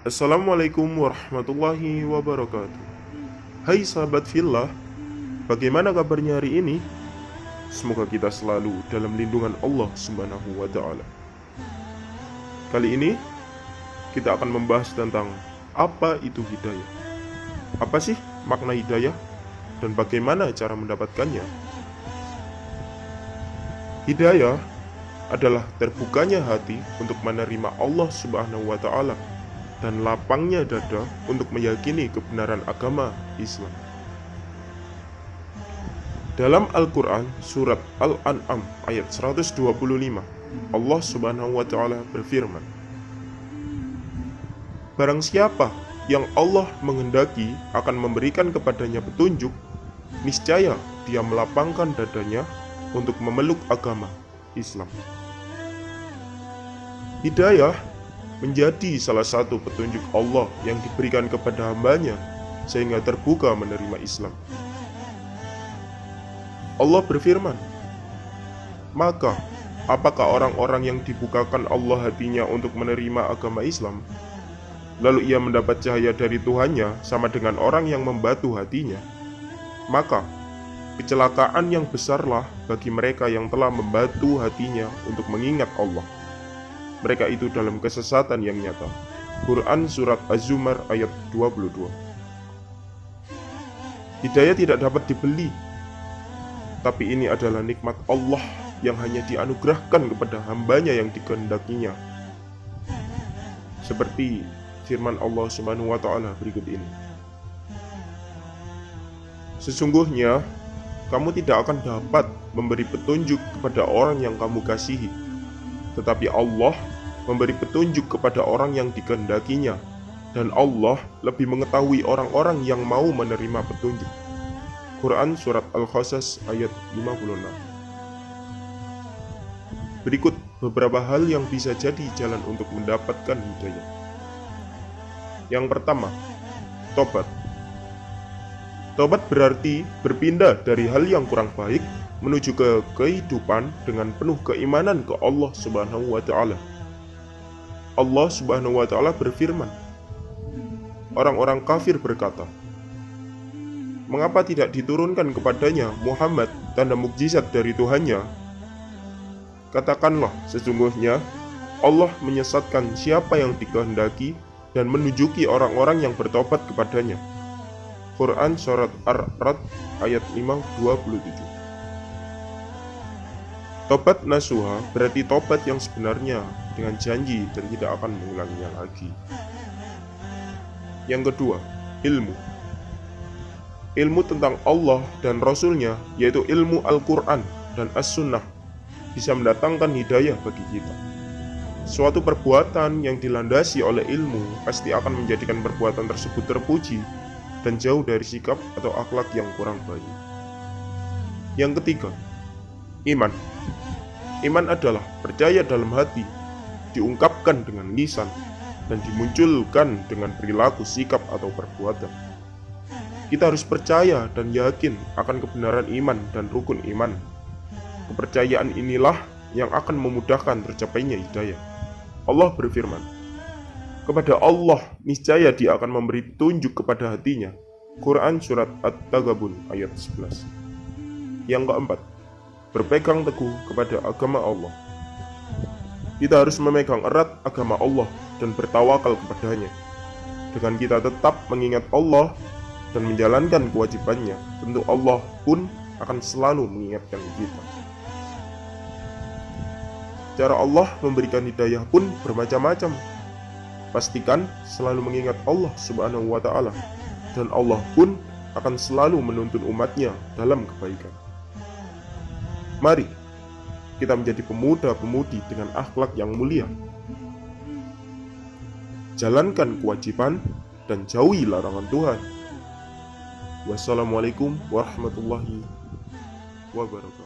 Assalamualaikum warahmatullahi wabarakatuh. Hai sahabat fillah, bagaimana kabarnya hari ini? Semoga kita selalu dalam lindungan Allah Subhanahu wa Ta'ala. Kali ini kita akan membahas tentang apa itu hidayah. Apa sih makna hidayah dan bagaimana cara mendapatkannya? Hidayah adalah terbukanya hati untuk menerima Allah Subhanahu wa Ta'ala dan lapangnya dada untuk meyakini kebenaran agama Islam. Dalam Al-Quran surat Al-An'am ayat 125, Allah Subhanahu wa Ta'ala berfirman, barang siapa yang Allah menghendaki akan memberikan kepadanya petunjuk, niscaya dia melapangkan dadanya untuk memeluk agama Islam. Hidayah menjadi salah satu petunjuk Allah yang diberikan kepada hambanya sehingga terbuka menerima Islam. Allah berfirman, maka apakah orang-orang yang dibukakan Allah hatinya untuk menerima agama Islam, lalu ia mendapat cahaya dari Tuhannya sama dengan orang yang membatu hatinya? Maka kecelakaan yang besarlah bagi mereka yang telah membatu hatinya untuk mengingat Allah. Mereka itu dalam kesesatan yang nyata. Quran Surat Az-Zumar ayat 22. Hidayah tidak dapat dibeli, tapi ini adalah nikmat Allah yang hanya dianugerahkan kepada hambanya yang dikehendakinya. Seperti firman Allah Subhanahu wa Ta'ala berikut ini. Sesungguhnya kamu tidak akan dapat memberi petunjuk kepada orang yang kamu kasihi, tetapi Allah memberi petunjuk kepada orang yang dikehendakinya, dan Allah lebih mengetahui orang-orang yang mau menerima petunjuk. Quran Surat Al-Qasas ayat 56. Berikut beberapa hal yang bisa jadi jalan untuk mendapatkan hidayah. Yang pertama, tobat. Tobat berarti berpindah dari hal yang kurang baik menuju ke kehidupan dengan penuh keimanan ke Allah Subhanahu wa Ta'ala. Allah Subhanahu wa Ta'ala berfirman, orang-orang kafir berkata, mengapa tidak diturunkan kepadanya Muhammad tanda mukjizat dari Tuhannya? Katakanlah, sesungguhnya Allah menyesatkan siapa yang dikehendaki dan menunjuki orang-orang yang bertobat kepadanya. Quran Surat Ar-Ra'd ayat 5:27. Tobat nasuha berarti tobat yang sebenarnya dengan janji dan tidak akan mengulanginya lagi. Yang kedua, ilmu. Ilmu tentang Allah dan Rasul-Nya, yaitu ilmu Al-Quran dan As-Sunnah, bisa mendatangkan hidayah bagi kita. Suatu perbuatan yang dilandasi oleh ilmu pasti akan menjadikan perbuatan tersebut terpuji dan jauh dari sikap atau akhlak yang kurang baik. Yang ketiga, iman. Iman adalah percaya dalam hati, diungkapkan dengan lisan, dan dimunculkan dengan perilaku, sikap, atau perbuatan. Kita harus percaya dan yakin akan kebenaran iman dan rukun iman. Kepercayaan inilah yang akan memudahkan tercapainya hidayah. Allah berfirman, kepada Allah niscaya Dia akan memberi petunjuk kepada hatinya. Quran Surat At-Taghabun ayat 11. Yang keempat, berpegang teguh kepada agama Allah. Kita harus memegang erat agama Allah dan bertawakal kepadanya. Dengan kita tetap mengingat Allah dan menjalankan kewajibannya, tentu Allah pun akan selalu mengingatkan kita. Cara Allah memberikan hidayah pun bermacam-macam. Pastikan selalu mengingat Allah Subhanahu wa Ta'ala, dan Allah pun akan selalu menuntun umatnya dalam kebaikan. Mari kita menjadi pemuda-pemudi dengan akhlak yang mulia. Jalankan kewajiban dan jauhi larangan Tuhan. Wassalamualaikum warahmatullahi wabarakatuh.